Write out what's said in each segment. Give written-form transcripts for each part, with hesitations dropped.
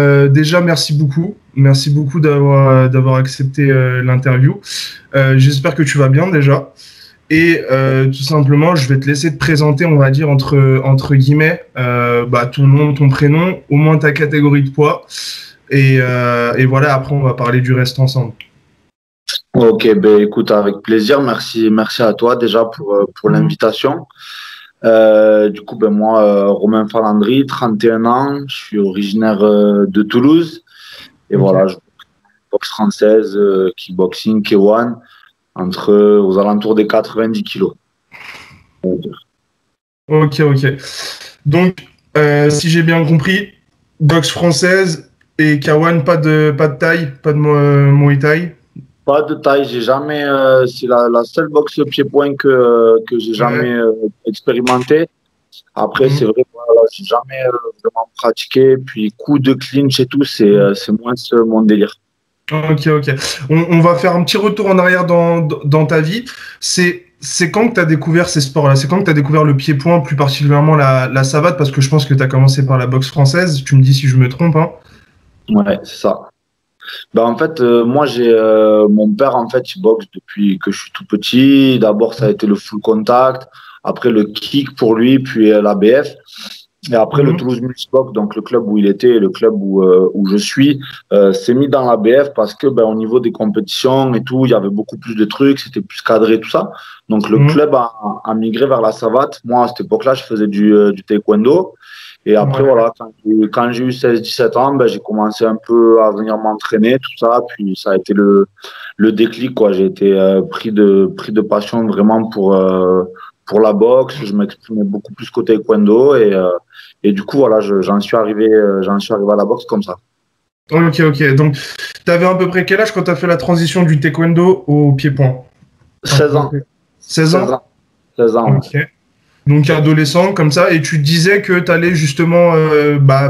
Déjà, merci beaucoup. Merci beaucoup d'avoir accepté l'interview. J'espère que tu vas bien déjà. Et tout simplement, je vais te laisser te présenter, on va dire, entre guillemets, ton nom, ton prénom, au moins ta catégorie de poids. Et voilà, après, on va parler du reste ensemble. Ok, ben écoute, avec plaisir. Merci à toi déjà pour l'invitation. Du coup, ben moi, Romain Falandry, 31 ans, je suis originaire de Toulouse. Et Ok. voilà, je boxe française, kickboxing, K1, aux alentours des 90 kilos. Ok. Donc, si j'ai bien compris, boxe française et Kawan, pas de taille, pas de Muay Thai. Pas de taille, j'ai jamais, c'est la seule boxe pied-point que j'ai jamais Ouais. expérimenté. Après, c'est Mhm. vrai, voilà, j'ai jamais vraiment pratiqué. Puis, coup de clinch et tout, c'est moins mon délire. Ok. On va faire un petit retour en arrière dans ta vie. C'est quand que tu as découvert ces sports-là? C'est quand que tu as découvert le pied-point, plus particulièrement la savate? Parce que je pense que tu as commencé par la boxe française. Tu me dis si je me trompe, hein. Ouais, c'est ça. Ben, en fait, moi, j'ai mon père, en fait, il boxe depuis que je suis tout petit. D'abord, ça a été le full contact, après le kick pour lui, puis l'ABF. Et après, le Mhm. Toulouse Multisport, donc le club où il était et le club où je suis, s'est mis dans l'ABF parce que, ben, au niveau des compétitions et tout, il y avait beaucoup plus de trucs, c'était plus cadré, tout ça. Donc, le Mhm. club a migré vers la savate. Moi, à cette époque-là, je faisais du taekwondo. Et après, Ouais. voilà, quand j'ai eu 16-17 ans, ben, j'ai commencé un peu à venir m'entraîner, tout ça. Puis ça a été le déclic, quoi. J'ai été pris de passion vraiment pour la boxe. Je m'exprimais beaucoup plus côté taekwondo. Et du coup, voilà, j'en suis arrivé à la boxe comme ça. Ok. Donc, tu avais à peu près quel âge quand tu as fait la transition du taekwondo au pied-point? À 16 peu ans. près. 16 16 ans? ans. 16 ans, ouais. Ok. Donc adolescent comme ça, et tu disais que tu allais justement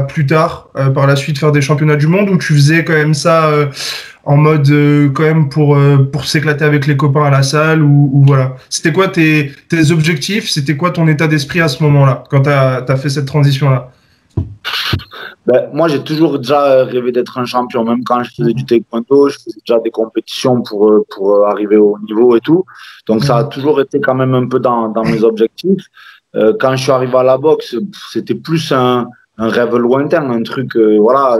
plus tard, par la suite, faire des championnats du monde, ou tu faisais quand même ça en mode quand même pour s'éclater avec les copains à la salle, ou voilà. C'était quoi tes objectifs? C'était quoi ton état d'esprit à ce moment-là, quand tu as fait cette transition-là? Ben, moi, j'ai toujours déjà rêvé d'être un champion. Même quand je faisais du taekwondo, je faisais déjà des compétitions pour arriver au niveau et tout. Donc, ça a toujours été quand même un peu dans mes objectifs. Quand je suis arrivé à la boxe, c'était plus un rêve lointain, un truc, voilà,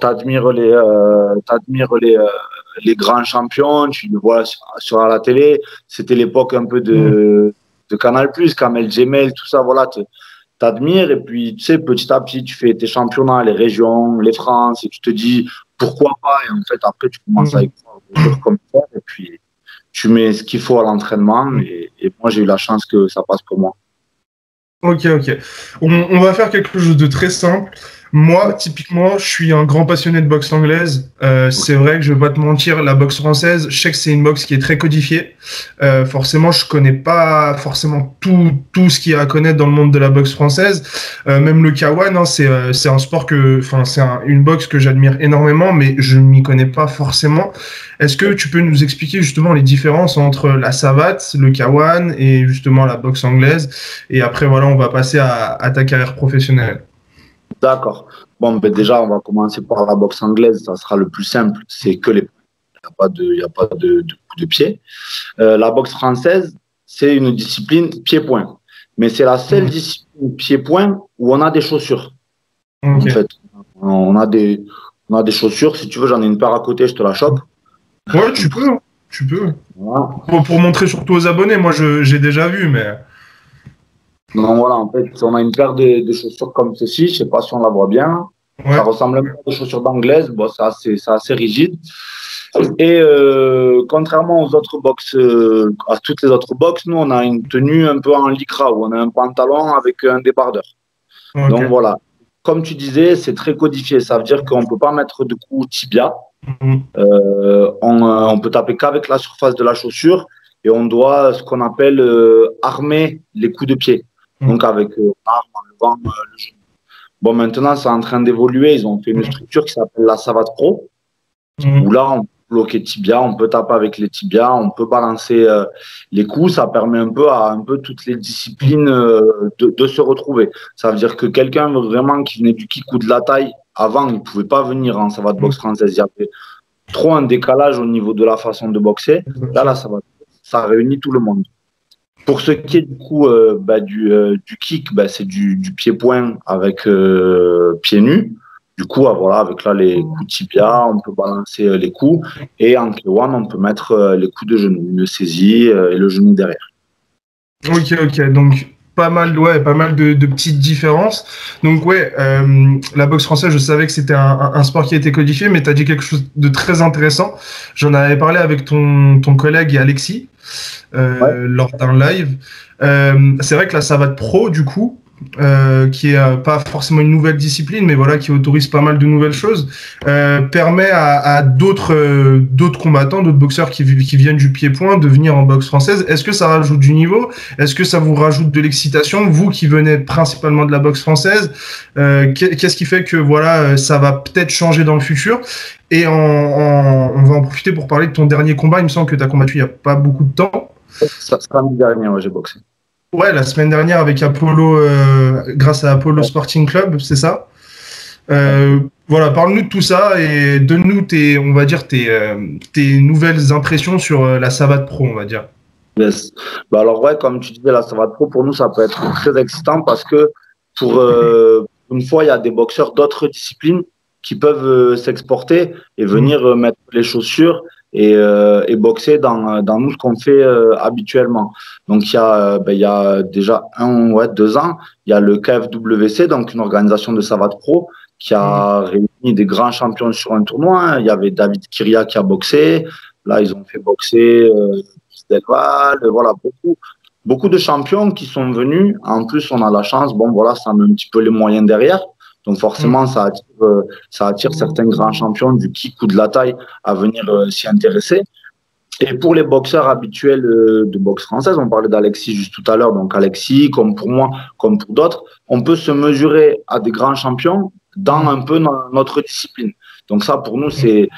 t'admires les grands champions, tu les vois sur la télé. C'était l'époque un peu de Canal+, Kamel Djemel, tout ça, voilà. T'admires et puis tu sais petit à petit tu fais tes championnats, les régions, les France et tu te dis pourquoi pas et en fait après tu commences à y croire dur comme ça et puis tu mets ce qu'il faut à l'entraînement et moi j'ai eu la chance que ça passe pour moi. Ok. On va faire quelque chose de très simple. Moi, typiquement, je suis un grand passionné de boxe anglaise. C'est vrai que je vais pas te mentir, la boxe française, je sais que c'est une boxe qui est très codifiée. Forcément, je connais pas forcément tout ce qu'il y a à connaître dans le monde de la boxe française. Même le K1, hein, c'est un sport enfin, une boxe que j'admire énormément, mais je m'y connais pas forcément. Est-ce que tu peux nous expliquer justement les différences entre la savate, le K1 et justement la boxe anglaise? Et après, voilà, on va passer à ta carrière professionnelle. D'accord. Bon ben déjà on va commencer par la boxe anglaise, ça sera le plus simple, c'est que les points. Il y a pas de coup de pied. La boxe française, c'est une discipline pied-point. Mais c'est la seule discipline pied-point où on a des chaussures. En Ok. fait, on a des chaussures. Si tu veux, j'en ai une paire à côté, je te la chope. Ouais, tu peux, hein. Tu peux. Voilà. Pour montrer surtout aux abonnés, moi j'ai déjà vu, mais. Donc voilà, en fait, on a une paire de chaussures comme ceci. Je sais pas si on la voit bien. Ça Ouais. ressemble un peu à des chaussures d'anglaise. Bon, c'est assez rigide. Et contrairement aux autres box, à toutes les autres box, nous, on a une tenue un peu en lycra où on a un pantalon avec un débardeur. Donc Ok. voilà. Comme tu disais, c'est très codifié. Ça veut dire qu'on ne peut pas mettre de coup tibia. Mhm. On peut taper qu'avec la surface de la chaussure et on doit ce qu'on appelle armer les coups de pied. Donc avec arme en levant le genou. Bon, maintenant, c'est en train d'évoluer. Ils ont fait une structure qui s'appelle la Savate Pro, où Mhm. là, on peut bloquer tibia, on peut taper avec les tibias, on peut balancer les coups. Ça permet un peu à un peu toutes les disciplines de se retrouver. Ça veut dire que quelqu'un vraiment qui venait du kick ou de la taille avant, ils ne pouvaient pas venir en savate boxe française. Il y avait trop un décalage au niveau de la façon de boxer. Là, la savate, ça réunit tout le monde. Pour ce qui est du coup du kick, c'est du pied-point avec pied nu. Du coup, voilà, avec là les coups tibia, on peut balancer les coups. Et en K1, on peut mettre les coups de genou, une saisie et le genou derrière. Ok. Donc, pas mal de petites différences. Donc, la boxe française, je savais que c'était un sport qui a été codifié, mais tu as dit quelque chose de très intéressant. J'en avais parlé avec ton collègue Alexis lors d'un live. C'est vrai que la savate pro, du coup, qui est pas forcément une nouvelle discipline, mais voilà, qui autorise pas mal de nouvelles choses, permet à d'autres combattants, d'autres boxeurs qui viennent du pied-point de venir en boxe française. Est-ce que ça rajoute du niveau? Est-ce que ça vous rajoute de l'excitation, vous qui venez principalement de la boxe française? Qu'est-ce qui fait que voilà, ça va peut-être changer dans le futur? Et on va en profiter pour parler de ton dernier combat. Il me semble que tu as combattu il n'y a pas beaucoup de temps. Ça sera l'année dernière, j'ai boxé. Ouais, la semaine dernière avec Apollo, grâce à Apollo Sporting Club, c'est ça. Voilà, parle-nous de tout ça et donne-nous tes nouvelles impressions sur la savate pro, on va dire. Yes. Alors comme tu disais, la savate pro, pour nous, ça peut être très excitant parce que pour une fois, il y a des boxeurs d'autres disciplines qui peuvent s'exporter et venir mettre les chaussures et boxer dans nous ce qu'on fait habituellement. Donc il y a déjà 2 ans, il y a le KFWC, donc une organisation de savate pro qui a réuni des grands champions sur un tournoi. Il y avait David Kiria qui a boxé. Là, ils ont fait boxer Delval. Voilà, beaucoup de champions qui sont venus. En plus, on a la chance, ça met un petit peu les moyens derrière. Donc forcément, ça attire certains grands champions du kick ou de la taille à venir s'y intéresser. Et pour les boxeurs habituels de boxe française, on parlait d'Alexis juste tout à l'heure, donc Alexis, comme pour moi, comme pour d'autres, on peut se mesurer à des grands champions dans un peu notre discipline. Donc ça, pour nous, c'est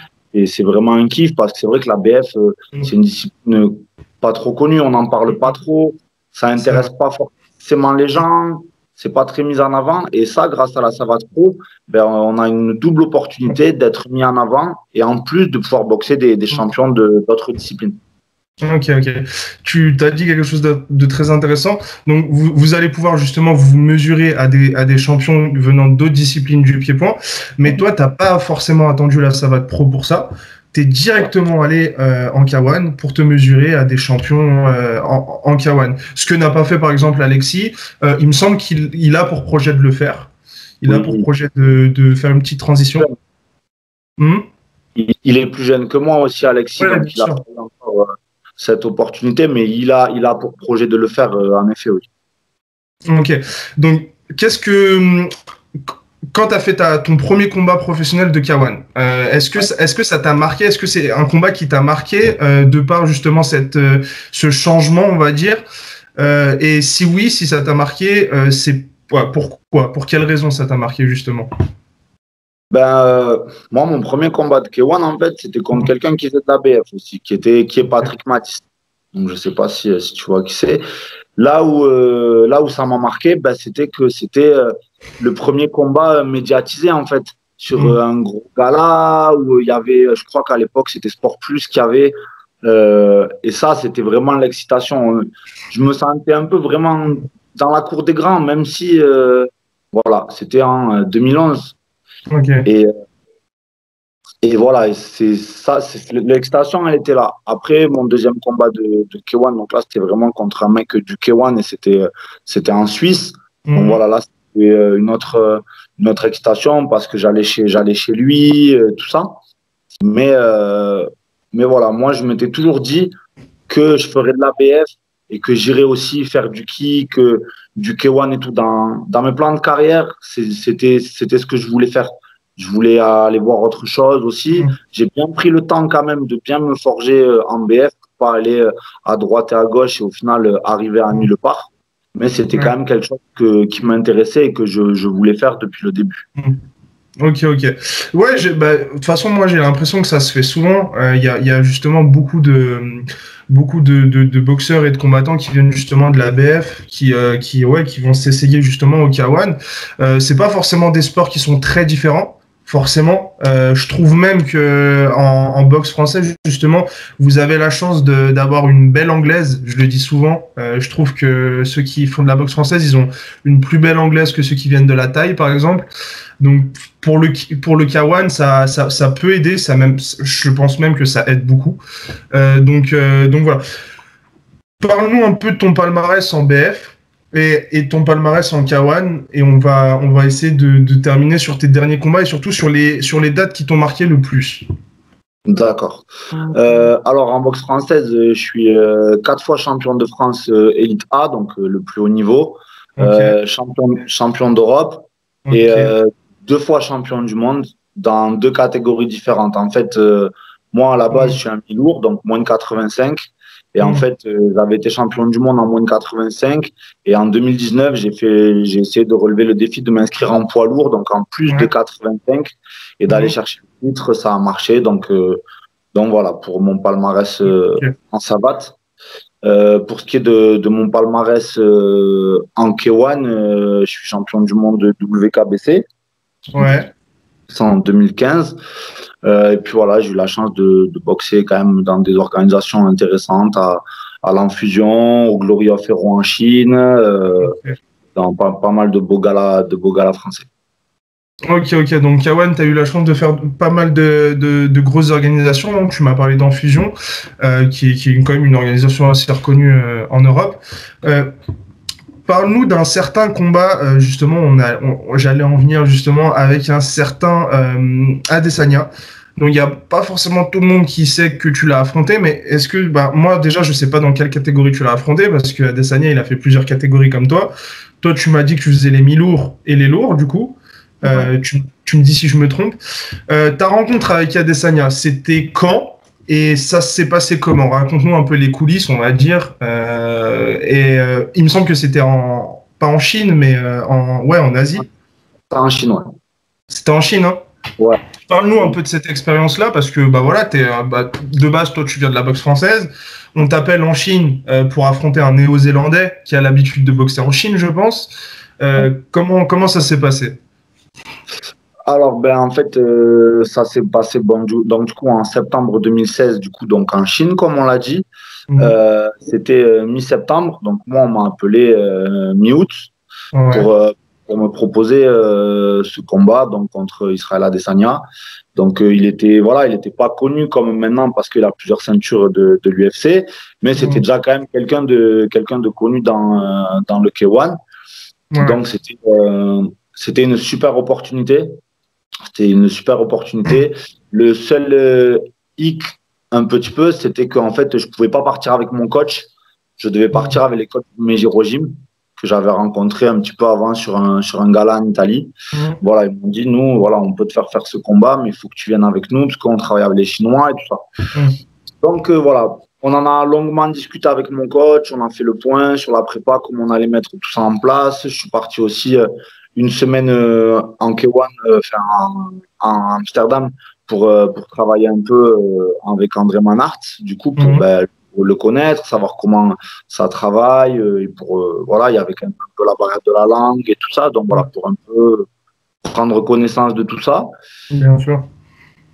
vraiment un kiff parce que c'est vrai que la BF, c'est une discipline pas trop connue, on n'en parle pas trop, ça intéresse pas forcément les gens. C'est pas très mis en avant. Et ça, grâce à la savate pro, on a une double opportunité d'être mis en avant et en plus de pouvoir boxer des champions d'autres disciplines. Ok. Tu t'as dit quelque chose de très intéressant. Donc, vous allez pouvoir justement vous mesurer à des champions venant d'autres disciplines du pied-point. Mais toi, t'as pas forcément attendu la savate pro pour ça. Tu es directement allé en K1 pour te mesurer à des champions en K1. Ce que n'a pas fait, par exemple, Alexis. Il me semble qu'il a pour projet de le faire. Il a pour projet de faire une petite transition. Il est plus jeune que moi aussi, Alexis. Ouais, donc il n'a pas encore cette opportunité, mais il a pour projet de le faire, en effet, oui. Ok. Donc, quand tu as fait ton premier combat professionnel de K1, est-ce que ça t'a marqué? Est-ce que c'est un combat qui t'a marqué de par justement ce changement, on va dire? Et si oui, si ça t'a marqué, c'est pourquoi? Pour quelle raison ça t'a marqué justement? Moi, mon premier combat de K1, en fait, c'était contre quelqu'un qui était de la BF aussi, qui est Patrick Matisse. Donc, je sais pas si tu vois qui c'est. Là où ça m'a marqué, c'était que c'était le premier combat médiatisé, en fait, sur un gros gala où il y avait, je crois qu'à l'époque, c'était Sport Plus qu'il y avait. Et ça, c'était vraiment l'excitation. Je me sentais un peu vraiment dans la cour des grands, même si, c'était en 2011. Okay. Et voilà, c'est ça, l'excitation, elle était là. Après, mon deuxième combat de K1, donc là, c'était vraiment contre un mec du K1 et c'était en Suisse. Donc voilà, là, c'était une autre excitation parce que j'allais chez lui, tout ça. Mais voilà, moi, je m'étais toujours dit que je ferais de l'ABF et que j'irais aussi faire du kick, du K1 et tout. Dans mes plans de carrière, c'était ce que je voulais faire. Je voulais aller voir autre chose aussi. J'ai bien pris le temps quand même de bien me forger en BF pour pas aller à droite et à gauche et au final arriver à nulle part. Mais c'était quand même quelque chose qui m'intéressait et que je voulais faire depuis le début. Ok. Ouais, de toute façon, moi, j'ai l'impression que ça se fait souvent. Il y a justement beaucoup de boxeurs et de combattants qui viennent justement de la BF, qui vont s'essayer justement au K1. C'est pas forcément des sports qui sont très différents. forcément. Je trouve même que en boxe française, justement, vous avez la chance d'avoir une belle anglaise. Je le dis souvent. Je trouve que ceux qui font de la boxe française, ils ont une plus belle anglaise que ceux qui viennent de la Thaï, par exemple. Donc pour le K1, ça peut aider. Ça même, je pense même que ça aide beaucoup. Donc voilà. Parle-nous un peu de ton palmarès en BF. Et ton palmarès en K1, et on va essayer de terminer sur tes derniers combats et surtout sur les dates qui t'ont marqué le plus. D'accord. Alors en boxe française, je suis 4 fois champion de France Elite A, donc le plus haut niveau, Okay. champion d'Europe et Ok. 2 fois champion du monde dans 2 catégories différentes. En fait, moi à la base, je suis un mi-lourd, donc moins de 85. Et en fait, j'avais été champion du monde en moins de 85. Et en 2019, j'ai essayé de relever le défi de m'inscrire en poids lourd, donc en plus de Ouais. 85, et d'aller chercher le titre. Ça a marché. Donc voilà, pour mon palmarès Ok. en savate. Pour ce qui est de mon palmarès en K1, je suis champion du monde de WKBC. Ouais. C'est en 2015. Et puis voilà, j'ai eu la chance de boxer quand même dans des organisations intéressantes, à l'Infusion, au Gloria Ferro en Chine, Ok. dans pas mal de beaux galas français. Ok. Donc, Kawan, tu as eu la chance de faire pas mal de grosses organisations. Donc, tu m'as parlé d'Enfusion, qui est quand même une organisation assez reconnue en Europe. Parle-nous d'un certain combat, justement, j'allais en venir justement avec un certain Adesanya. Donc, il n'y a pas forcément tout le monde qui sait que tu l'as affronté, mais est-ce que, bah, moi déjà, je ne sais pas dans quelle catégorie tu l'as affronté, parce que Adesanya, il a fait plusieurs catégories comme toi. Toi, tu m'as dit que tu faisais les mi-lourds et les lourds, du coup. Ouais. Tu me dis si je me trompe. Ta rencontre avec Adesanya, c'était quand? Et ça s'est passé comment? Raconte-nous un peu les coulisses, on va dire. Il me semble que c'était pas en Chine, mais en Asie. C'est en chinois. C'était en Chine, hein? Ouais. Parle-nous un peu de cette expérience-là, parce que bah voilà, de base, toi, tu viens de la boxe française. On t'appelle en Chine pour affronter un Néo-Zélandais qui a l'habitude de boxer en Chine, je pense. Comment ça s'est passé? Alors, ben, en fait, ça s'est passé donc, du coup, en septembre 2016, du coup, donc en Chine, comme on l'a dit. C'était mi-septembre, donc moi, on m'a appelé mi-août Ouais. pour, euh, pour me proposer ce combat donc, contre Israël Adesanya. Donc, il était pas connu comme maintenant parce qu'il a plusieurs ceintures de l'UFC, mais c'était déjà quand même quelqu'un de connu dans le K1. Ouais. Donc, c'était une super opportunité. C'était une super opportunité. Le seul hic, un petit peu, c'était qu'en fait, je ne pouvais pas partir avec mon coach. Je devais partir avec les coachs de Meiji Rojim, que j'avais rencontré un petit peu avant sur un gala en Italie. Voilà, ils m'ont dit, nous, voilà, on peut te faire ce combat, mais il faut que tu viennes avec nous, parce qu'on travaille avec les Chinois et tout ça. Donc voilà, on en a longuement discuté avec mon coach, on a fait le point sur la prépa, comment on allait mettre tout ça en place. Je suis parti aussi une semaine en K1, en Amsterdam, pour travailler un peu avec André Manhart, du coup, pour le connaître, savoir comment ça travaille, et voilà, il y avait quand même un peu la barrière de la langue et tout ça, donc voilà, pour un peu prendre connaissance de tout ça. Bien sûr.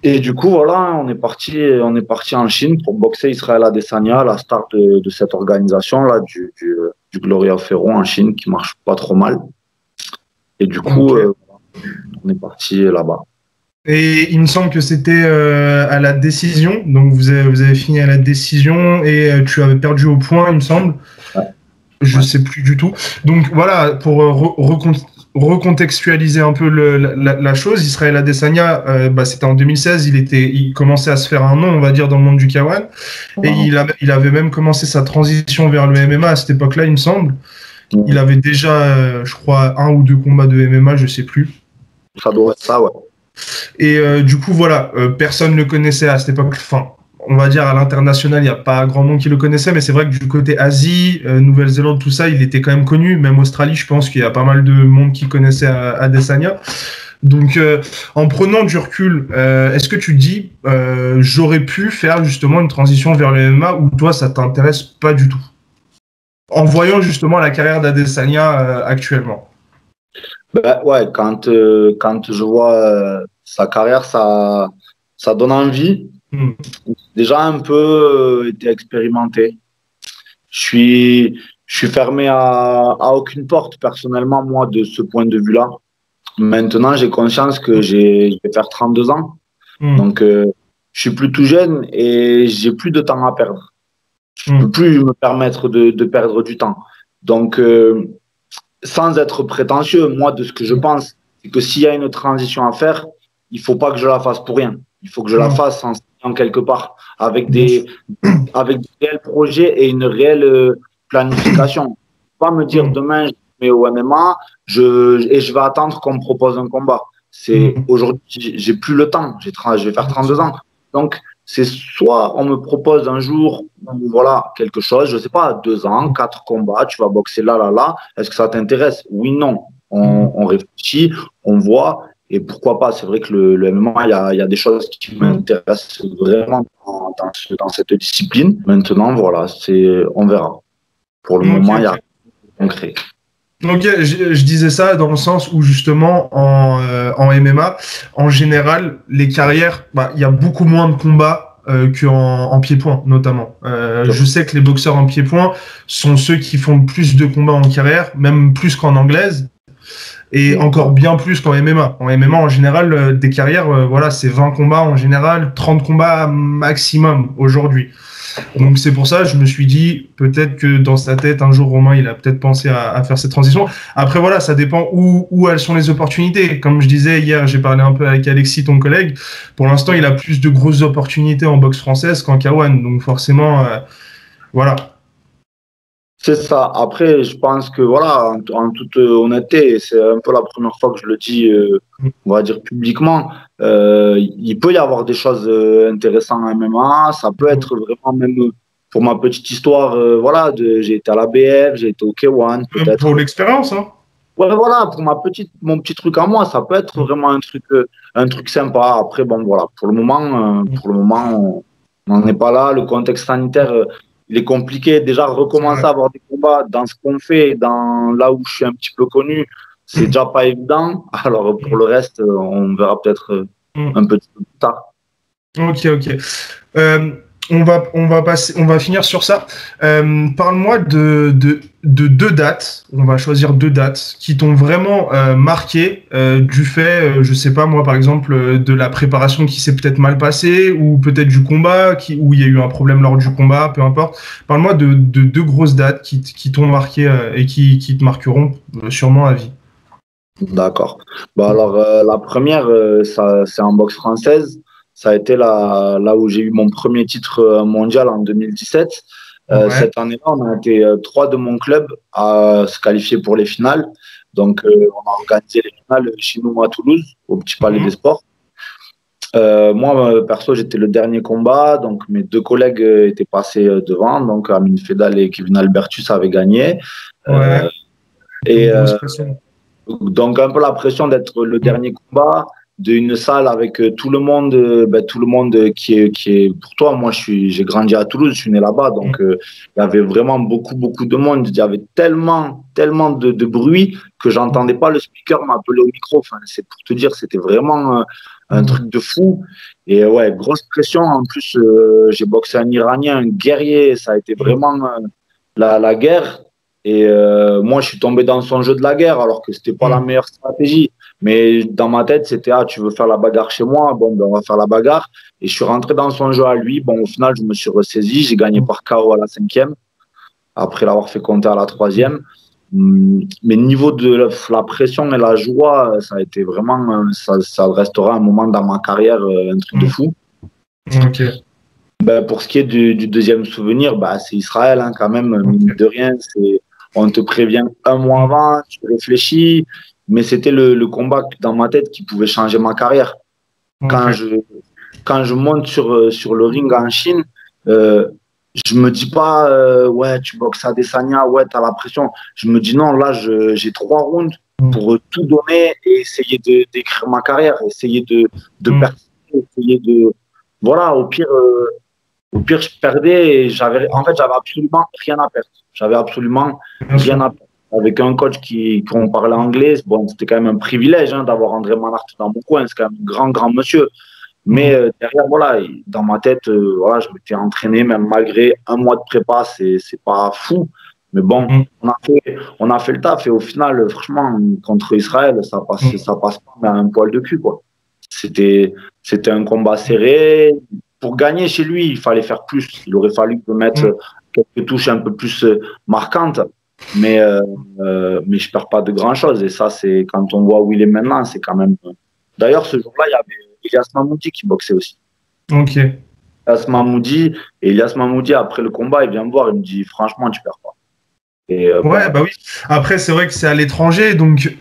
Et du coup, voilà, on est parti en Chine pour boxer Israël Adesanya, la star de cette organisation-là, du Gloria Ferro en Chine, qui marche pas trop mal. Et du coup, on est parti là-bas. Et il me semble que c'était à la décision, donc vous avez fini à la décision et tu avais perdu au point, il me semble. Ouais. Je sais plus du tout. Donc voilà, pour recontextualiser un peu la chose, Israël Adesanya, c'était en 2016, il commençait à se faire un nom, on va dire, dans le monde du K1, et il avait même commencé sa transition vers le MMA à cette époque-là, il me semble. Il avait déjà, je crois, 1 ou 2 combats de MMA, je sais plus. Ça doit être ça, ouais. Et du coup, voilà, personne ne le connaissait à cette époque. Enfin, on va dire à l'international, il n'y a pas grand monde qui le connaissait, mais c'est vrai que du côté Asie, Nouvelle-Zélande, tout ça, il était quand même connu. Même Australie, je pense qu'il y a pas mal de monde qui connaissait Adesanya. Donc, en prenant du recul, est-ce que tu te dis, j'aurais pu faire justement une transition vers le MMA ou toi, ça t'intéresse pas du tout? En voyant justement la carrière d'Adesanya actuellement. Ben, ouais, quand je vois sa carrière, ça donne envie. Déjà un peu été expérimenté. Je suis fermé à aucune porte personnellement, moi, de ce point de vue-là. Maintenant, j'ai conscience que je vais faire 32 ans. Donc, je suis plus tout jeune et j'ai plus de temps à perdre. Je peux plus me permettre de perdre du temps. Donc, sans être prétentieux, moi, de ce que je pense, c'est que s'il y a une transition à faire, il faut pas que je la fasse pour rien. Il faut que je la fasse en quelque part, avec des réels projets et une réelle planification. Pas me dire demain, je mets au MMA et je vais attendre qu'on me propose un combat. Aujourd'hui, j'ai plus le temps. Je vais faire 32 ans. Donc, c'est soit on me propose un jour, voilà, quelque chose, je sais pas, 2 ans, 4 combats, tu vas boxer là, là, là. Est-ce que ça t'intéresse? Oui, non. On réfléchit, on voit. Et pourquoi pas? C'est vrai que le MMA, il y a des choses qui m'intéressent vraiment dans cette discipline. Maintenant, voilà, on verra. Pour le moment, il y a rien de concret. Ok, je disais ça dans le sens où justement en MMA, en général, les carrières, il y a beaucoup moins de combats qu'en pied-point notamment. Je sais que les boxeurs en pied-point sont ceux qui font le plus de combats en carrière, même plus qu'en anglaise, et encore bien plus qu'en MMA. En MMA, en général, des carrières, voilà, c'est 20 combats en général, 30 combats maximum aujourd'hui. Donc c'est pour ça je me suis dit peut-être que dans sa tête un jour Romain il a peut-être pensé à faire cette transition. Après voilà, ça dépend où elles sont les opportunités. Comme je disais hier, j'ai parlé un peu avec Alexis, ton collègue. Pour l'instant il a plus de grosses opportunités en boxe française qu'en K1. Donc forcément voilà. C'est ça. Après, je pense que, voilà, en toute honnêteté, c'est un peu la première fois que je le dis, on va dire publiquement, il peut y avoir des choses intéressantes en MMA. Ça peut être vraiment, même pour ma petite histoire, voilà, j'ai été à la BF, j'ai été au K1, peut-être. Pour l'expérience, hein. Ouais, voilà, pour mon petit truc à moi, ça peut être vraiment un truc sympa. Après, bon, voilà, pour le moment, on n'en est pas là. Le contexte sanitaire, il est compliqué. Déjà, recommencer à avoir des combats dans ce qu'on fait, là où je suis un petit peu connu, c'est déjà pas évident. Alors, pour le reste, on verra peut-être un petit peu plus tard. Ok. On va finir sur ça. Parle-moi de deux dates. On va choisir deux dates qui t'ont vraiment marqué du fait, je sais pas moi par exemple, de la préparation qui s'est peut-être mal passée ou peut-être du combat où il y a eu un problème lors du combat, peu importe. Parle-moi de deux grosses dates qui t'ont marqué et qui te marqueront sûrement à vie. D'accord. Bah alors, la première, c'est en boxe française. Ça a été là où j'ai eu mon premier titre mondial en 2017. Cette année-là, on a été 3 de mon club à se qualifier pour les finales. Donc, on a organisé les finales chez nous à Toulouse, au Petit Palais des Sports. Moi, perso, j'étais le dernier combat. Donc, mes 2 collègues étaient passés devant. Donc, Amine Fedal et Kevin Albertus avaient gagné. Donc, un peu la pression d'être le dernier combat d'une salle avec tout le monde qui est pour toi. Moi, j'ai grandi à Toulouse, je suis né là-bas, donc il y avait vraiment beaucoup de monde. Il y avait tellement de bruit que j'entendais pas le speaker m'appeler au micro. Enfin, c'est pour te dire, c'était vraiment un truc de fou. Et ouais, grosse pression. En plus, j'ai boxé un Iranien, un guerrier. Ça a été vraiment la guerre. Et moi, je suis tombé dans son jeu de la guerre, alors que c'était pas la meilleure stratégie. Mais dans ma tête, c'était tu veux faire la bagarre chez moi? Bon, ben, on va faire la bagarre. Et je suis rentré dans son jeu à lui. Bon, au final, je me suis ressaisi. J'ai gagné par KO à la 5e, après l'avoir fait compter à la 3e. Mais niveau de la pression et la joie, ça a été vraiment, ça restera un moment dans ma carrière, un truc de fou. Ok. Ben, pour ce qui est du deuxième souvenir, c'est Israël, hein, quand même, mine de rien. On te prévient un mois avant, tu réfléchis, mais c'était le combat dans ma tête qui pouvait changer ma carrière. Quand je monte sur le ring en Chine, je me dis pas, ouais, tu boxes à Adesanya, ouais, t'as la pression. Je me dis non, là, j'ai 3 rounds pour tout donner et essayer d'écrire ma carrière, essayer de performer, essayer de. Voilà, au pire, je perdais et j'avais absolument rien à perdre. J'avais absolument rien à perdre. avec un coach qu'on parlait anglais. Bon, c'était quand même un privilège d'avoir André Manhart dans mon coin. C'est quand même un grand monsieur. Mais derrière, voilà, dans ma tête, voilà, je m'étais entraîné, même malgré un mois de prépa, c'est pas fou. Mais bon, on a fait le taf. Et au final, franchement, contre Israël, ça passe pas, mais à un poil de cul, quoi. C'était un combat serré. Pour gagner chez lui, il fallait faire plus. Il aurait fallu mettre quelques touches un peu plus marquantes. Mais je perds pas de grand-chose. Et ça, c'est quand on voit où il est maintenant, c'est quand même... D'ailleurs, ce jour-là, il y avait Elias Mahmoudi qui boxait aussi. Ok. Elias Mahmoudi, après le combat, il vient me voir, il me dit, franchement, tu perds pas. Et, ouais, bah oui. Après, c'est vrai que c'est à l'étranger, donc...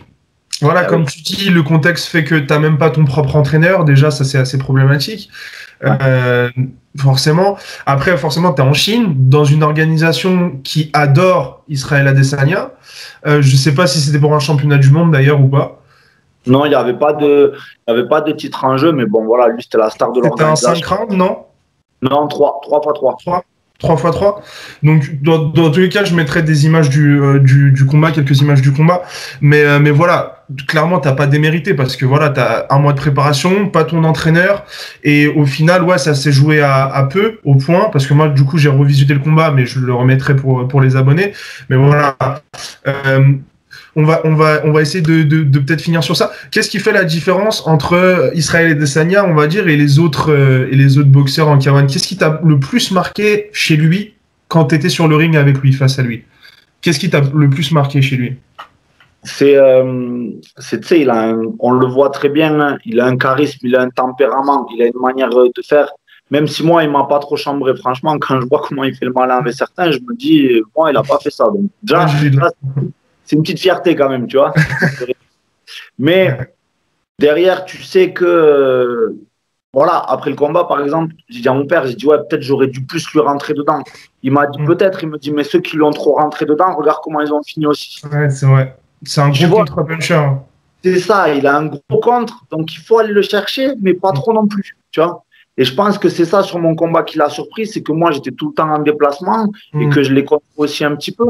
Voilà, comme tu dis, le contexte fait que tu n'as même pas ton propre entraîneur. Déjà, ça, c'est assez problématique. Forcément. Après, forcément, tu es en Chine, dans une organisation qui adore Israël Adesanya. Je ne sais pas si c'était pour un championnat du monde, d'ailleurs, ou pas. Non, il n'y avait pas de titre en jeu, mais bon, voilà, lui, c'était la star de l'organisation. C'était un 5 rounds, non? Non, 3 x 3. 3 x 3. Donc, dans tous les cas, je mettrai des images du combat, quelques images du combat. Mais voilà, clairement, tu n'as pas démérité parce que voilà, tu as un mois de préparation, pas ton entraîneur. Et au final, ouais, ça s'est joué à peu, au point. Parce que moi, du coup, j'ai revisité le combat, mais je le remettrai pour les abonnés. Mais voilà. On va essayer de peut-être finir sur ça. Qu'est-ce qui fait la différence entre Israël Adesanya, on va dire, et les autres boxeurs en K1? Qu'est-ce qui t'a le plus marqué chez lui quand tu étais sur le ring avec lui, face à lui? Qu'est-ce qui t'a le plus marqué chez lui? Tu sais, on le voit très bien, il a un charisme, il a un tempérament, il a une manière de faire. Même si moi, il m'a pas trop chambré. Franchement, quand je vois comment il fait le malin avec certains, je me dis, moi, il a pas fait ça. Donc, déjà, c'est une petite fierté quand même, tu vois. Mais derrière, tu sais que, voilà, après le combat, par exemple, j'ai dit à mon père, j'ai dit, ouais, peut-être j'aurais dû plus lui rentrer dedans. Il m'a dit, peut-être, il me dit, mais ceux qui lui ont trop rentré dedans, regarde comment ils ont fini aussi. Ouais, c'est vrai. C'est un gros contre-puncher. C'est ça, il a un gros contre, donc il faut aller le chercher, mais pas trop non plus, tu vois. Et je pense que c'est ça sur mon combat qui l'a surpris, c'est que moi, j'étais tout le temps en déplacement et que je l'ai contre aussi un petit peu.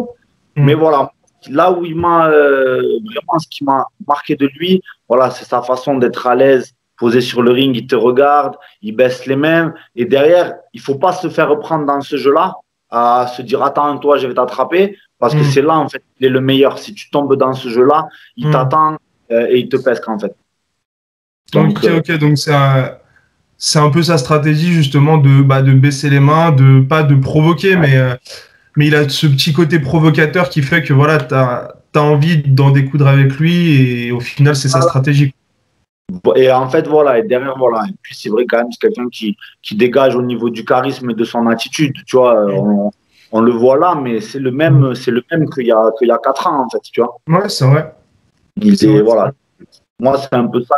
Mais voilà. Là où il m'a vraiment, ce qui m'a marqué de lui, voilà, c'est sa façon d'être à l'aise, posé sur le ring, il te regarde, il baisse les mains, et derrière, il faut pas se faire reprendre dans ce jeu-là, à se dire attends, toi, je vais t'attraper, parce que c'est là en fait, il est le meilleur. Si tu tombes dans ce jeu-là, il t'attend et il te pesque en fait. Donc, donc c'est un peu sa stratégie justement de baisser les mains, de pas de provoquer, mais il a ce petit côté provocateur qui fait que voilà, tu as envie d'en découdre avec lui et au final, c'est sa stratégie. Et en fait, voilà, et derrière, voilà. Et puis c'est vrai quand même, c'est quelqu'un qui dégage au niveau du charisme et de son attitude. Tu vois, on le voit là, mais c'est le même qu'il y a 4 ans, en fait, tu vois. Ouais, c'est vrai. Voilà. Moi, c'est un peu ça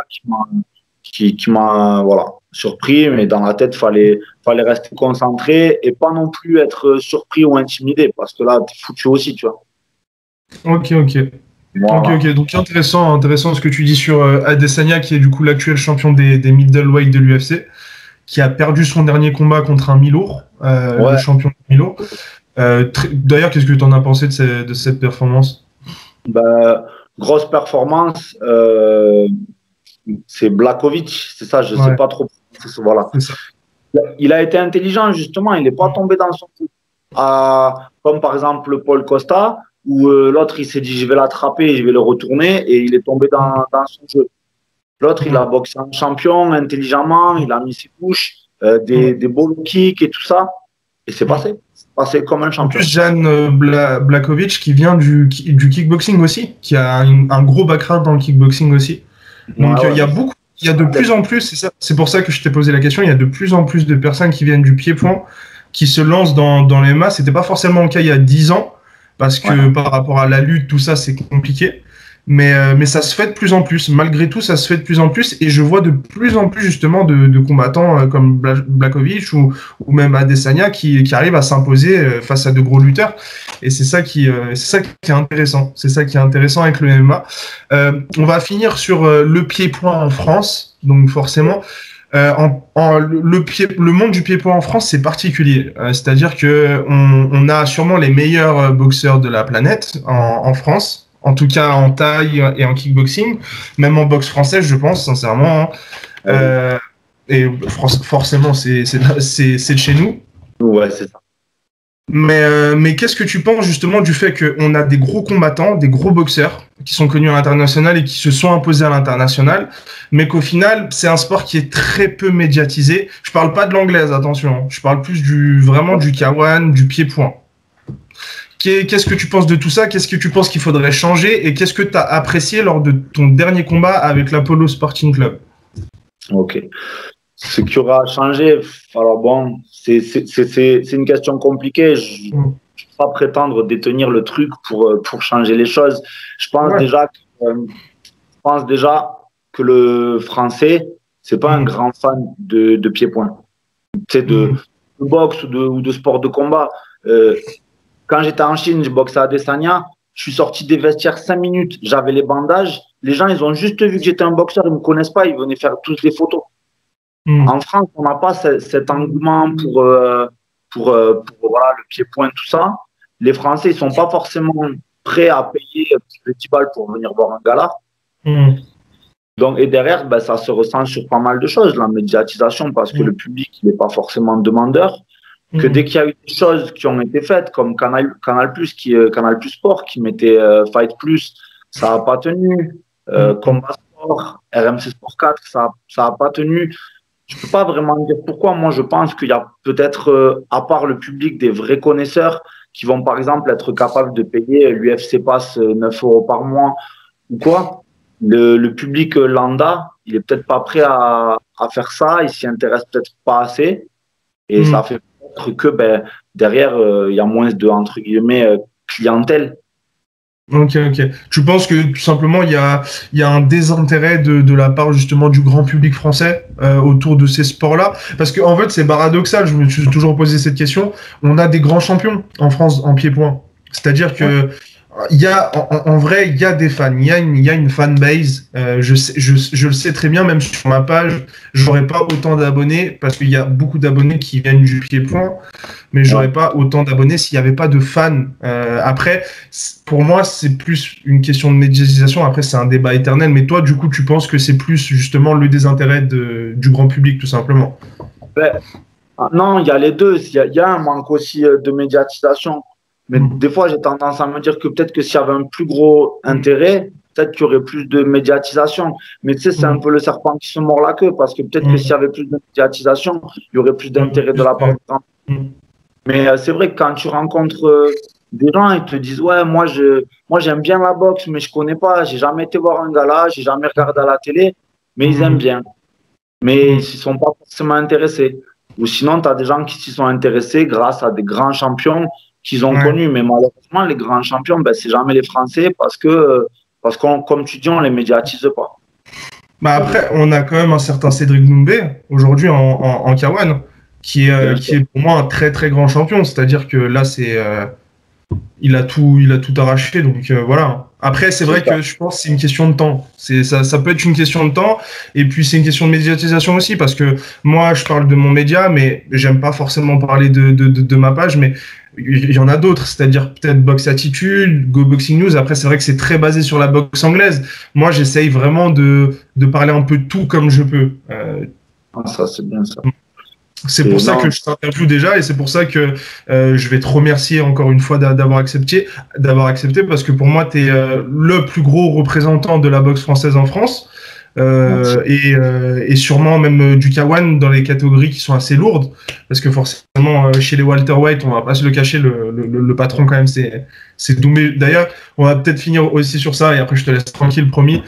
qui m'a voilà, surpris, mais dans la tête, fallait rester concentré et pas non plus être surpris ou intimidé, parce que là, t'es foutu aussi, tu vois. Ok. Voilà. Donc intéressant ce que tu dis sur Adesanya, qui est du coup l'actuel champion des middleweight de l'UFC, qui a perdu son dernier combat contre un mi-lourd, le champion de mi-lourd. D'ailleurs, qu'est-ce que tu en as pensé de cette performance? Grosse performance. C'est Blachowicz, c'est ça, je ne sais pas trop. Voilà. C'est ça. Il a été intelligent, justement, il n'est pas tombé dans son coup. Comme par exemple Paul Costa, où l'autre il s'est dit je vais l'attraper, je vais le retourner, et il est tombé dans son jeu. L'autre, il a boxé en champion intelligemment, il a mis ses touches, des beaux kicks et tout ça, et c'est passé. C'est passé comme un champion. En plus, Jan Blachowicz, qui vient du kickboxing aussi, qui a un gros background dans le kickboxing aussi. Donc il y a de plus en plus, c'est pour ça que je t'ai posé la question, il y a de plus en plus de personnes qui viennent du pied-point, qui se lancent dans les MMA. C'était pas forcément le cas il y a 10 ans, parce que par rapport à la lutte, tout ça, c'est compliqué. Mais ça se fait de plus en plus. Malgré tout, ça se fait de plus en plus. Et je vois de plus en plus, justement, de combattants comme Blachowicz ou même Adesanya qui arrivent à s'imposer face à de gros lutteurs. Et c'est ça qui est intéressant. C'est ça qui est intéressant avec le MMA. On va finir sur le pied-point en France. Donc, forcément, Le monde du pied-point en France, c'est particulier. C'est-à-dire que on a sûrement les meilleurs boxeurs de la planète en France, en tout cas en taille et en kickboxing, même en boxe française, je pense, sincèrement. Hein. Et forcément, c'est de chez nous. Ouais, c'est ça. Mais qu'est-ce que tu penses justement du fait qu'on a des gros combattants, des gros boxeurs qui sont connus à l'international et qui se sont imposés à l'international, mais qu'au final, c'est un sport qui est très peu médiatisé. Je parle pas de l'anglaise, attention. Je parle plus vraiment du K1, du pied-point. Qu'est-ce que tu penses de tout ça? Qu'est-ce que tu penses qu'il faudrait changer? Et qu'est-ce que tu as apprécié lors de ton dernier combat avec l'Apollo Sporting Club? Ok. Ce qui aura changé, alors bon, c'est une question compliquée. Je ne peux pas prétendre détenir le truc pour changer les choses. Je pense déjà que le français, c'est pas un grand fan de pied-point. Tu sais, de boxe ou de sport de combat. Quand j'étais en Chine, je boxais à Adesanya, je suis sorti des vestiaires 5 minutes, j'avais les bandages. Les gens, ils ont juste vu que j'étais un boxeur, ils ne me connaissent pas, ils venaient faire tous des photos. En France, on n'a pas cet engouement pour voilà, le pied-point, tout ça. Les Français, ils ne sont pas forcément prêts à payer un petit peu 10 balles pour venir voir un gala. Donc, et derrière, ben, ça se ressent sur pas mal de choses, la médiatisation, parce que le public n'est pas forcément demandeur. Que dès qu'il y a eu des choses qui ont été faites, comme Canal+, Canal+ Sport, qui mettait Fight Plus, ça n'a pas tenu. Combat Sport, RMC Sport 4, ça n'a pas tenu. Je ne peux pas vraiment dire pourquoi. Moi, je pense qu'il y a peut-être, à part le public, des vrais connaisseurs qui vont, par exemple, être capables de payer l'UFC Pass 9 € par mois ou quoi. Le public lambda, il n'est peut-être pas prêt à faire ça. Il s'y intéresse peut-être pas assez. Et ça fait peut-être que derrière, il y a moins de, entre guillemets, clientèle. Ok. Tu penses que tout simplement il y a un désintérêt de la part justement du grand public français autour de ces sports-là? Parce que en fait c'est paradoxal, je me suis toujours posé cette question. On a des grands champions en France en pied-point. C'est-à-dire que il y a en vrai il y a des fans, il y a une fanbase. Je le sais très bien, même sur ma page, j'aurais pas autant d'abonnés parce qu'il y a beaucoup d'abonnés qui viennent du pied-point, mais j'aurais pas autant d'abonnés s'il y avait pas de fans. Après, pour moi, c'est plus une question de médiatisation. Après, c'est un débat éternel. Mais toi, du coup, tu penses que c'est plus justement le désintérêt du grand public, tout simplement? Non, il y a les deux. Il y a un manque aussi de médiatisation. Mais des fois, j'ai tendance à me dire que peut-être que s'il y avait un plus gros intérêt, peut-être qu'il y aurait plus de médiatisation. Mais tu sais, c'est un peu le serpent qui se mord la queue, parce que peut-être que s'il y avait plus de médiatisation, il y aurait plus d'intérêt de la part des gens. Mais c'est vrai que quand tu rencontres des gens, ils te disent, ouais, moi j'aime bien la boxe, mais je connais pas, j'ai jamais été voir un gala, j'ai jamais regardé à la télé, mais ils aiment bien. Mais ils ne sont pas forcément intéressés. Ou sinon, tu as des gens qui s'y sont intéressés grâce à des grands champions qu'ils ont connus. Mais malheureusement, les grands champions, c'est jamais les Français parce que, comme tu dis, on ne les médiatise pas. Bah après, on a quand même un certain Cédric Doumbé, aujourd'hui en K1, qui est pour moi un très très grand champion. C'est-à-dire que là, il a tout arraché. Donc voilà. Après, c'est vrai que je pense que c'est une question de temps. Ça peut être une question de temps. Et puis, c'est une question de médiatisation aussi. Parce que moi, je parle de mon média, mais j'aime pas forcément parler de ma page. Mais il y en a d'autres. C'est-à-dire peut-être Box Attitude, Go Boxing News. Après, c'est vrai que c'est très basé sur la boxe anglaise. Moi, j'essaye vraiment de parler un peu de tout comme je peux. Ça, c'est bien ça. C'est pour ça que je t'interviewe déjà et c'est pour ça que je vais te remercier encore une fois d'avoir accepté parce que pour moi, tu es le plus gros représentant de la boxe française en France et sûrement même du K1 dans les catégories qui sont assez lourdes parce que forcément chez les welterweight, on va pas se le cacher, le patron quand même c'est Doumbé. D'ailleurs, on va peut-être finir aussi sur ça et après je te laisse tranquille, promis.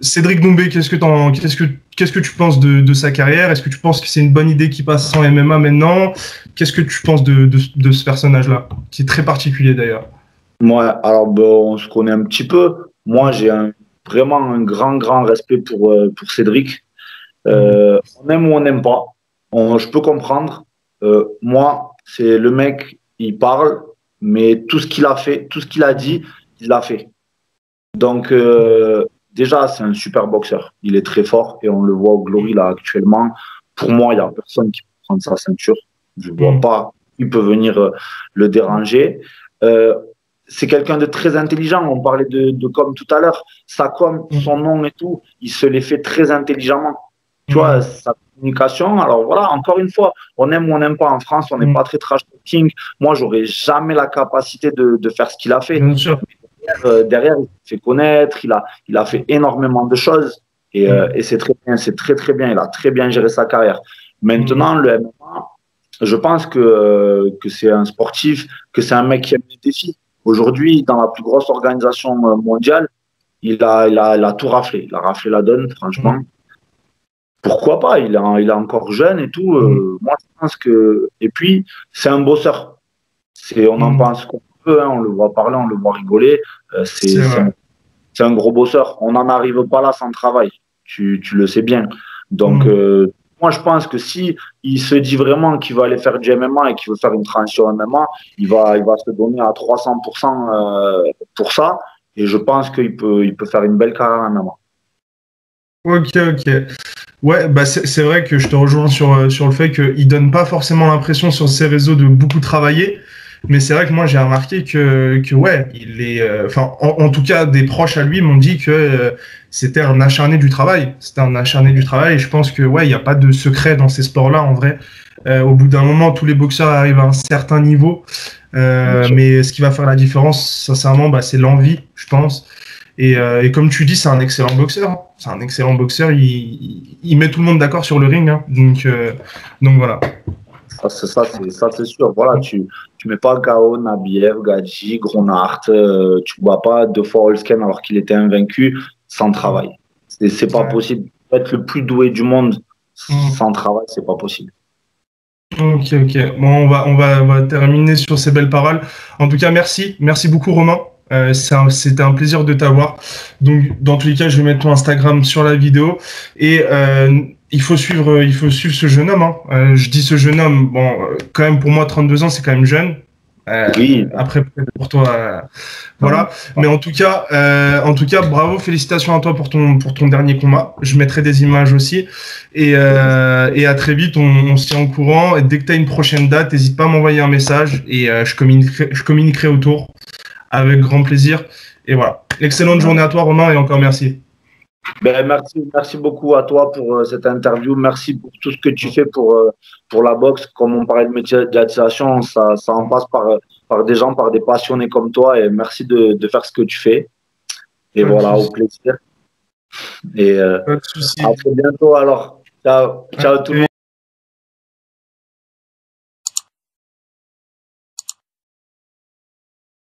Cédric Doumbé, qu'est-ce que tu penses de sa carrière? Est-ce que tu penses que c'est une bonne idée qu'il passe en MMA maintenant? Qu'est-ce que tu penses de ce personnage-là, qui est très particulier d'ailleurs? Moi, alors on se connaît un petit peu. Moi, j'ai vraiment un grand respect pour Cédric. On aime ou on n'aime pas. Je peux comprendre. Moi, c'est le mec, il parle, mais tout ce qu'il a fait, tout ce qu'il a dit, il l'a fait. Donc, déjà, c'est un super boxeur. Il est très fort et on le voit au Glory là actuellement. Pour moi, il n'y a personne qui peut prendre sa ceinture. Je ne vois pas qui peut venir le déranger. C'est quelqu'un de très intelligent. On parlait de com tout à l'heure. Sa com, son nom et tout, il se les fait très intelligemment. Tu vois, sa communication. Alors voilà, encore une fois, on aime ou on n'aime pas. En France, on n'est pas très trash talking. Moi, j'aurais jamais la capacité de faire ce qu'il a fait. Bien sûr. Derrière, il s'est fait connaître. Il a fait énormément de choses. Et c'est très bien. C'est très, très bien. Il a très bien géré sa carrière. Maintenant, le MMA, je pense que c'est un sportif, que c'est un mec qui aime les défis. Aujourd'hui, dans la plus grosse organisation mondiale, il a tout raflé. Il a raflé la donne, franchement. Pourquoi pas? Il est encore jeune et tout. Moi, je pense que. Et puis, c'est un bosseur. On en pense qu'on peut, hein, on le voit parler, on le voit rigoler. C'est un gros bosseur. On n'en arrive pas là sans travail. Tu le sais bien. Donc, moi, je pense que si il se dit vraiment qu'il va aller faire du MMA et qu'il veut faire une transition MMA, il va se donner à 300% pour ça. Et je pense qu'il peut faire une belle carrière en MMA. Ok. Ouais, bah c'est vrai que je te rejoins sur le fait qu'il donne pas forcément l'impression sur ses réseaux de beaucoup travailler. Mais c'est vrai que moi, j'ai remarqué que ouais, il est, enfin, en tout cas, des proches à lui m'ont dit que c'était un acharné du travail. C'était un acharné du travail. Et je pense que ouais, il n'y a pas de secret dans ces sports-là, en vrai. Au bout d'un moment, tous les boxeurs arrivent à un certain niveau. Mais ce qui va faire la différence, sincèrement, bah, c'est l'envie, je pense. Et comme tu dis, c'est un excellent boxeur. C'est un excellent boxeur. Il met tout le monde d'accord sur le ring. Hein. Donc voilà. Ça, c'est sûr. Voilà, tu mets pas Gao, Nabiev, Gadji, Gronart, tu ne vois pas 2 fois Holsken alors qu'il était invaincu sans travail. C'est pas possible. Être le plus doué du monde sans travail, c'est pas possible. Ok. Bon, on va terminer sur ces belles paroles. En tout cas, merci beaucoup Romain. C'était un plaisir de t'avoir. Donc, dans tous les cas, je vais mettre ton Instagram sur la vidéo et il faut suivre ce jeune homme. Hein. Je dis ce jeune homme. Bon, quand même pour moi, 32 ans, c'est quand même jeune. Oui. Après, peut-être pour toi, voilà. Mais en tout cas, bravo, félicitations à toi pour ton dernier combat. Je mettrai des images aussi. Et à très vite, on se tient au courant. Et dès que tu as une prochaine date, n'hésite pas à m'envoyer un message et je communiquerai autour avec grand plaisir. Et voilà. Excellente journée à toi, Romain, et encore merci. Merci beaucoup à toi pour cette interview. Merci pour tout ce que tu fais pour la boxe. Comme on parlait de médiatisation, ça en passe par des gens, par des passionnés comme toi. Et merci de faire ce que tu fais. Et voilà, au plaisir. Et à très bientôt alors. Ciao tout le monde.